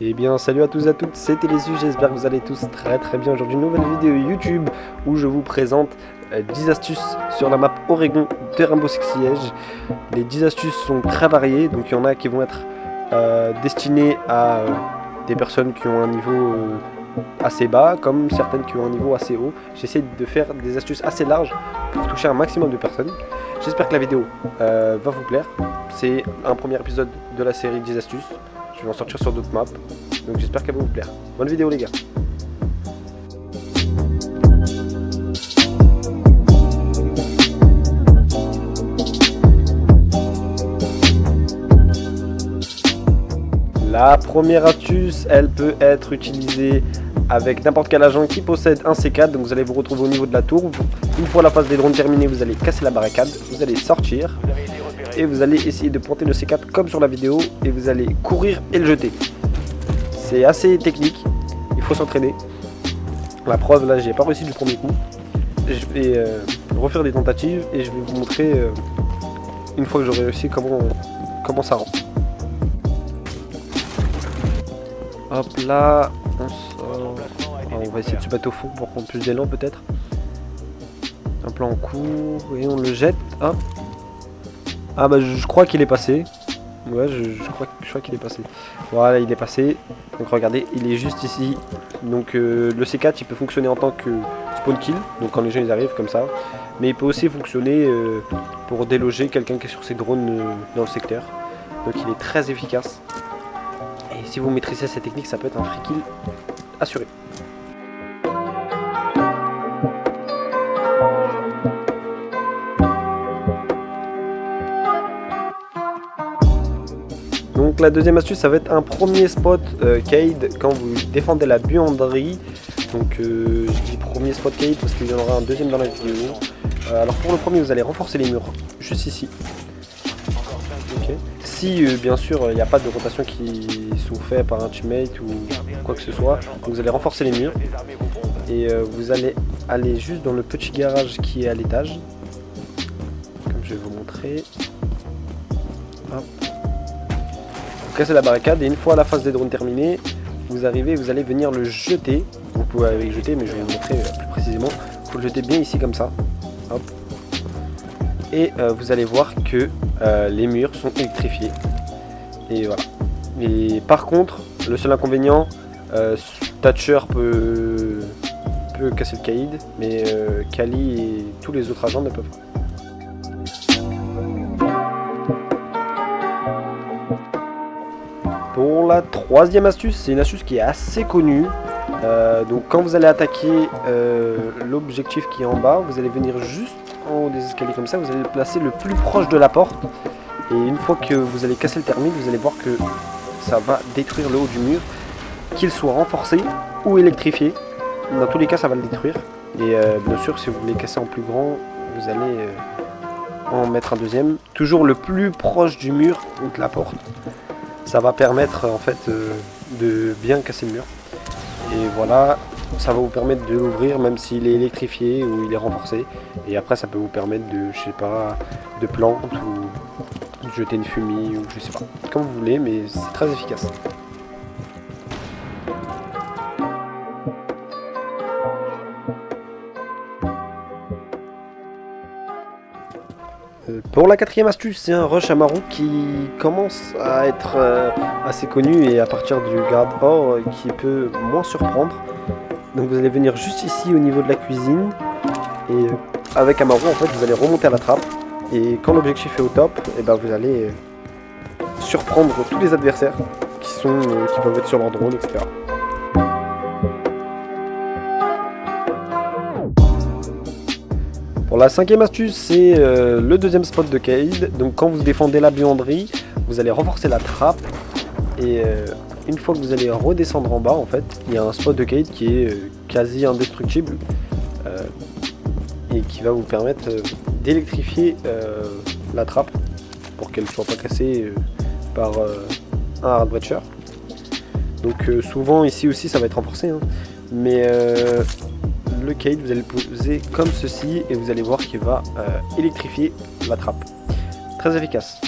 Eh bien salut à tous et à toutes, c'est Télésu, j'espère que vous allez tous très bien. Aujourd'hui une nouvelle vidéo YouTube où je vous présente 10 astuces sur la map Oregon de Rainbow Six Siege. Les 10 astuces sont très variées, donc il y en a qui vont être destinées à des personnes qui ont un niveau assez bas, comme certaines qui ont un niveau assez haut. J'essaie de faire des astuces assez larges pour toucher un maximum de personnes. J'espère que la vidéo va vous plaire. C'est un premier épisode de la série 10 astuces. Je vais en sortir sur d'autres maps, donc j'espère qu'elle va vous plaire. Bonne vidéo les gars. La première astuce, elle peut être utilisée avec n'importe quel agent qui possède un C4. Donc vous allez vous retrouver au niveau de la tour. Une fois la phase des drones terminée, vous allez casser la barricade, vous allez sortir et vous allez essayer de planter le C4 comme sur la vidéo et vous allez courir et le jeter. C'est assez technique, il faut s'entraîner. La preuve, là j'ai pas réussi du premier coup. Je vais refaire des tentatives et je vais vous montrer une fois que j'aurai réussi comment ça rend. Hop là, on sort. On va essayer de se battre au fond pour prendre plus d'élan peut-être. Un plan en cours et on le jette. Hop. Ah bah je crois qu'il est passé. Ouais, je crois qu'il est passé. Voilà, il est passé. Donc regardez, il est juste ici. Donc le C4 il peut fonctionner en tant que spawn kill, donc quand les gens ils arrivent comme ça. Mais il peut aussi fonctionner pour déloger quelqu'un qui est sur ses drones dans le secteur. Donc il est très efficace. Et si vous maîtrisez cette technique, ça peut être un free kill assuré. Donc la deuxième astuce, ça va être un premier spot Cade quand vous défendez la buanderie. Donc je dis premier spot Cade parce qu'il y en aura un deuxième dans la vidéo. Alors pour le premier, vous allez renforcer les murs juste ici. Okay. Si bien sûr il n'y a pas de rotation qui sont faits par un teammate ou quoi que ce soit, vous allez renforcer les murs et vous allez aller juste dans le petit garage qui est à l'étage, comme je vais vous montrer. Hop. Vous cassez la barricade et une fois la phase des drones terminée, vous arrivez, vous allez venir le jeter. Vous pouvez le jeter, mais je vais vous montrer plus précisément. Il faut le jeter bien ici comme ça. Hop. Et vous allez voir que les murs sont électrifiés. Et voilà. Et par contre, le seul inconvénient, Thatcher peut casser le Kaïd, mais Kali et tous les autres agents ne peuvent pas. Pour la troisième astuce, c'est une astuce qui est assez connue. Donc quand vous allez attaquer l'objectif qui est en bas, vous allez venir juste en haut des escaliers comme ça, vous allez le placer le plus proche de la porte. Et une fois que vous allez casser le thermite, vous allez voir que ça va détruire le haut du mur, qu'il soit renforcé ou électrifié. Dans tous les cas, ça va le détruire. Et bien sûr, si vous voulez casser en plus grand, vous allez en mettre un deuxième. Toujours le plus proche du mur ou de la porte. Ça va permettre en fait de bien casser le mur. Et voilà, ça va vous permettre de l'ouvrir même s'il est électrifié ou il est renforcé. Et après ça peut vous permettre de, je sais pas, de planter ou de jeter une fumée ou je sais pas. Comme vous voulez, mais c'est très efficace. Pour la quatrième astuce, c'est un rush à Marou qui commence à être assez connu et à partir du garde or qui peut moins surprendre. Donc vous allez venir juste ici au niveau de la cuisine et avec Amaru en fait vous allez remonter à la trappe et quand l'objectif est au top, et ben vous allez surprendre tous les adversaires qui peuvent être sur leur drone, etc. Pour la cinquième astuce, c'est le deuxième spot de Cade. Donc quand vous défendez la buanderie, vous allez renforcer la trappe et une fois que vous allez redescendre en bas, en fait, il y a un spot de Cade qui est quasi indestructible et qui va vous permettre d'électrifier la trappe pour qu'elle ne soit pas cassée par un hard breacher. Donc souvent ici aussi ça va être renforcé, hein, mais le Cade vous allez le poser comme ceci et vous allez voir qu'il va électrifier la trappe. Très efficace.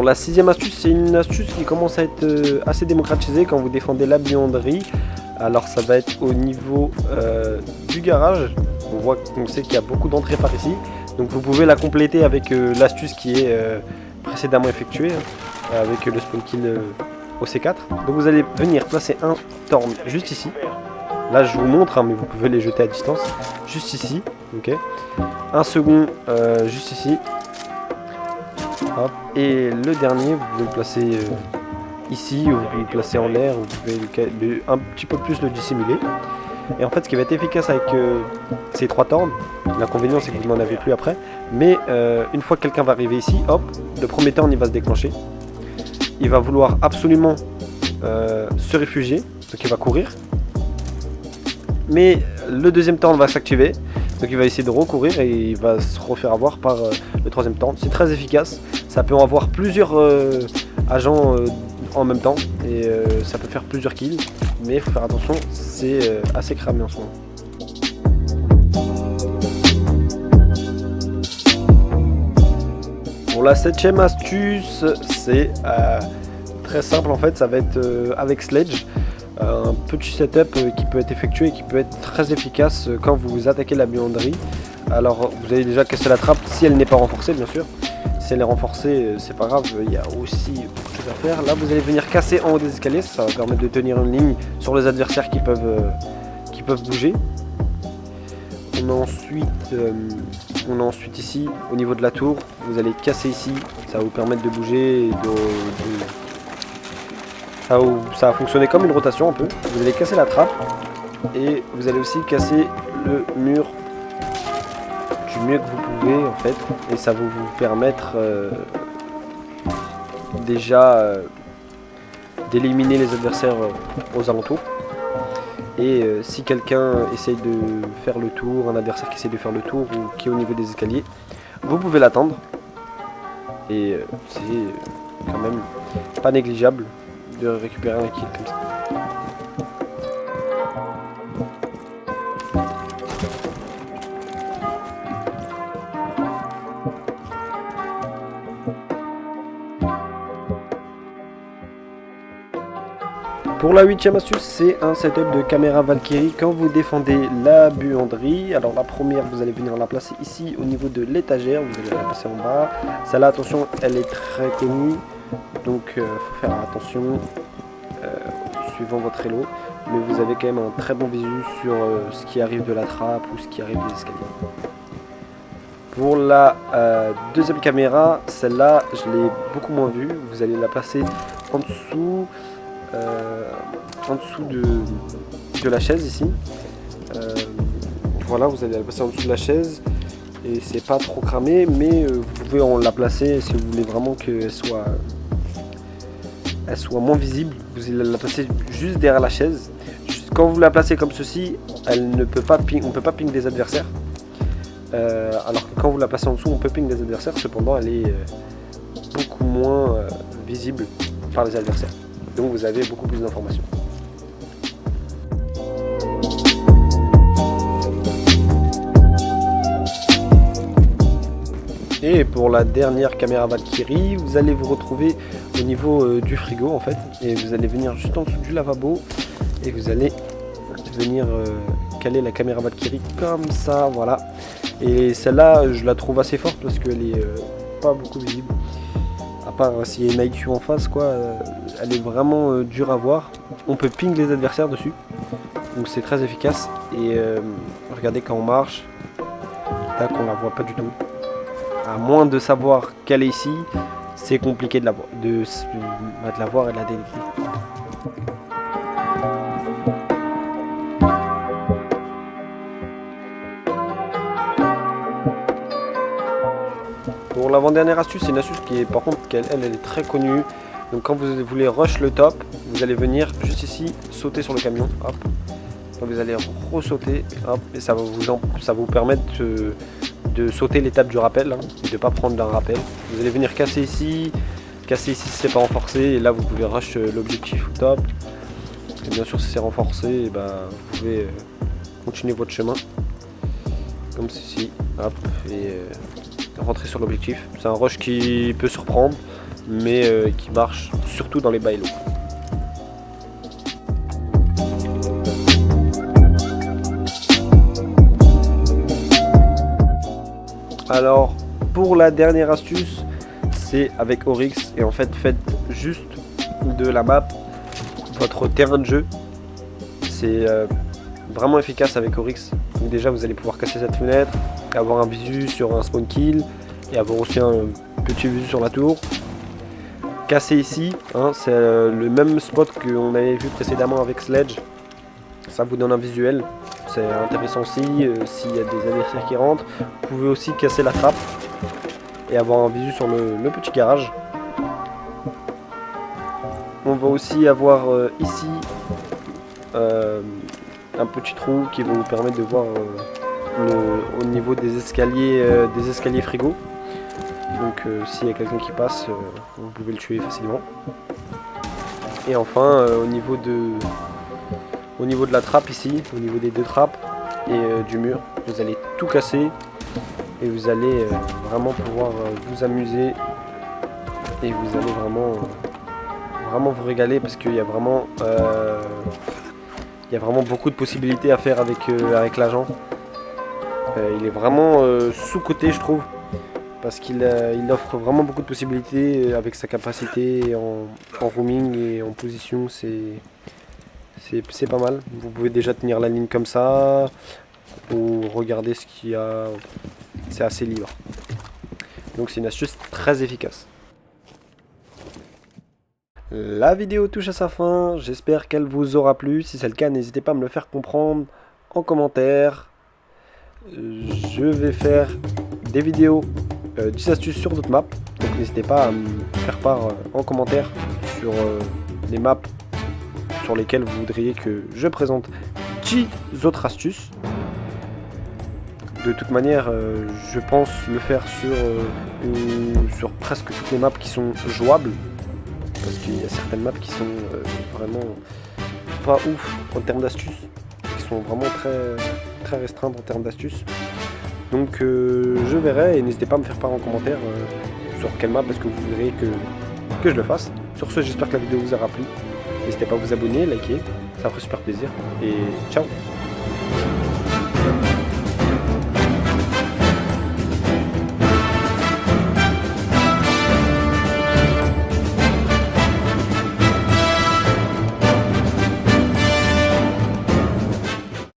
Pour la sixième astuce, c'est une astuce qui commence à être assez démocratisée quand vous défendez la buanderie. Alors ça va être au niveau du garage. On sait qu'il y a beaucoup d'entrées par ici. Donc vous pouvez la compléter avec l'astuce qui est précédemment effectuée, avec le spawn kill au C4. Donc vous allez venir placer un torn juste ici. Là je vous montre, mais vous pouvez les jeter à distance. Juste ici, ok. Un second juste ici. Hop. Et le dernier, vous pouvez le placer ici, ou vous pouvez le placer en l'air, vous pouvez un petit peu plus le dissimuler. Et en fait, ce qui va être efficace avec ces 3 torns, l'inconvénient c'est que vous n'en avez plus après, mais une fois que quelqu'un va arriver ici, hop, le premier torn il va se déclencher. Il va vouloir absolument se réfugier, donc il va courir. Mais le deuxième torn va s'activer, donc il va essayer de recourir et il va se refaire avoir par le troisième torn. C'est très efficace, ça peut avoir plusieurs agents en même temps et ça peut faire plusieurs kills, mais il faut faire attention, c'est assez cramé en ce moment. Pour la 7ème astuce, c'est très simple en fait, ça va être avec Sledge. Un petit setup qui peut être effectué et qui peut être très efficace quand vous attaquez la buanderie. Alors vous allez déjà casser la trappe si elle n'est pas renforcée bien sûr. Si elle est renforcée, c'est pas grave, il y a aussi beaucoup de choses à faire. Là vous allez venir casser en haut des escaliers, ça va permettre de tenir une ligne sur les adversaires qui peuvent bouger. On a ensuite ici au niveau de la tour, vous allez casser ici, ça va vous permettre de bouger et ça va fonctionner comme une rotation un peu. Vous allez casser la trappe et vous allez aussi casser le mur du mieux que vous pouvez en fait, et ça va vous permettre déjà d'éliminer les adversaires aux alentours. Et si quelqu'un essaye de faire le tour, un adversaire qui essaie de faire le tour ou qui est au niveau des escaliers, vous pouvez l'attendre et c'est quand même pas négligeable de récupérer un kill comme ça. Pour la 8ème astuce, c'est un setup de caméra Valkyrie quand vous défendez la buanderie. Alors la première, vous allez venir la placer ici au niveau de l'étagère, vous allez la placer en bas. Celle-là, attention, elle est très connue, donc faut faire attention suivant votre elo. Mais vous avez quand même un très bon visu sur ce qui arrive de la trappe ou ce qui arrive des escaliers. Pour la deuxième caméra, celle-là, je l'ai beaucoup moins vue. Vous allez la placer en dessous de la chaise ici. Voilà, vous allez la placer en dessous de la chaise et c'est pas trop cramé, mais vous pouvez la placer si vous voulez vraiment qu'elle soit moins visible. Vous allez la placer juste derrière la chaise. Quand vous la placez comme ceci, elle ne peut pas on peut pas ping des adversaires. Alors que quand vous la placez en dessous, on peut ping des adversaires. Cependant, elle est beaucoup moins visible par les adversaires. Donc vous avez beaucoup plus d'informations. Et pour la dernière caméra Valkyrie, vous allez vous retrouver au niveau du frigo en fait. Et vous allez venir juste en dessous du lavabo. Et vous allez venir caler la caméra Valkyrie comme ça, voilà. Et celle-là, je la trouve assez forte parce qu'elle est pas beaucoup visible. À part s'il y a une IQ en face, quoi, elle est vraiment dure à voir. On peut ping les adversaires dessus, donc c'est très efficace. Et regardez quand on marche, tac, on la voit pas du tout. À moins de savoir qu'elle est ici, c'est compliqué de la voir, de la voir et de la détecter. Pour l'avant-dernière astuce, c'est une astuce qui est par contre, elle est très connue. Donc quand vous voulez rush le top, vous allez venir juste ici, sauter sur le camion, hop. Donc vous allez ressauter, hop, et ça va vous permettre de sauter l'étape du rappel, hein, et de ne pas prendre d'un rappel. Vous allez venir casser ici si c'est pas renforcé, et là vous pouvez rush l'objectif au top. Et bien sûr si c'est renforcé, et ben, vous pouvez continuer votre chemin, comme ceci, hop, et rentrer sur l'objectif. C'est un rush qui peut surprendre, mais qui marche surtout dans les bails. Alors pour la dernière astuce, c'est avec Oryx, et en fait faites juste de la map votre terrain de jeu. C'est vraiment efficace avec Oryx. Donc déjà vous allez pouvoir casser cette fenêtre, avoir un visu sur un spawn kill et avoir aussi un petit visu sur la tour. Casser ici, hein, c'est le même spot qu'on avait vu précédemment avec Sledge. Ça vous donne un visuel, c'est intéressant aussi s'il y a des adversaires qui rentrent. Vous pouvez aussi casser la trappe et avoir un visu sur le petit garage. On va aussi avoir ici un petit trou qui va vous permettre de voir au niveau des escaliers frigo. Donc s'il y a quelqu'un qui passe, vous pouvez le tuer facilement. Et enfin au niveau de la trappe ici, au niveau des 2 trappes et du mur, vous allez tout casser et vous allez vraiment pouvoir vous amuser et vous allez vraiment vous régaler, parce qu'il y a vraiment beaucoup de possibilités à faire avec l'agent. Il est vraiment sous-coté, je trouve, parce qu'il offre vraiment beaucoup de possibilités avec sa capacité en roaming et en position. C'est pas mal. Vous pouvez déjà tenir la ligne comme ça ou regarder ce qu'il y a. C'est assez libre. Donc c'est une astuce très efficace. La vidéo touche à sa fin, j'espère qu'elle vous aura plu. Si c'est le cas, n'hésitez pas à me le faire comprendre en commentaire. Je vais faire des vidéos 10 astuces sur d'autres maps, donc n'hésitez pas à me faire part en commentaire sur les maps sur lesquelles vous voudriez que je présente 10 autres astuces. De toute manière, je pense le faire sur presque toutes les maps qui sont jouables, parce qu'il y a certaines maps qui sont vraiment pas ouf en termes d'astuces, qui sont vraiment très restreintes en termes d'astuces. Donc je verrai, et n'hésitez pas à me faire part en commentaire sur quelle map est-ce que vous voudriez que je le fasse. Sur ce, j'espère que la vidéo vous aura plu. N'hésitez pas à vous abonner, liker, ça ferait super plaisir. Et ciao!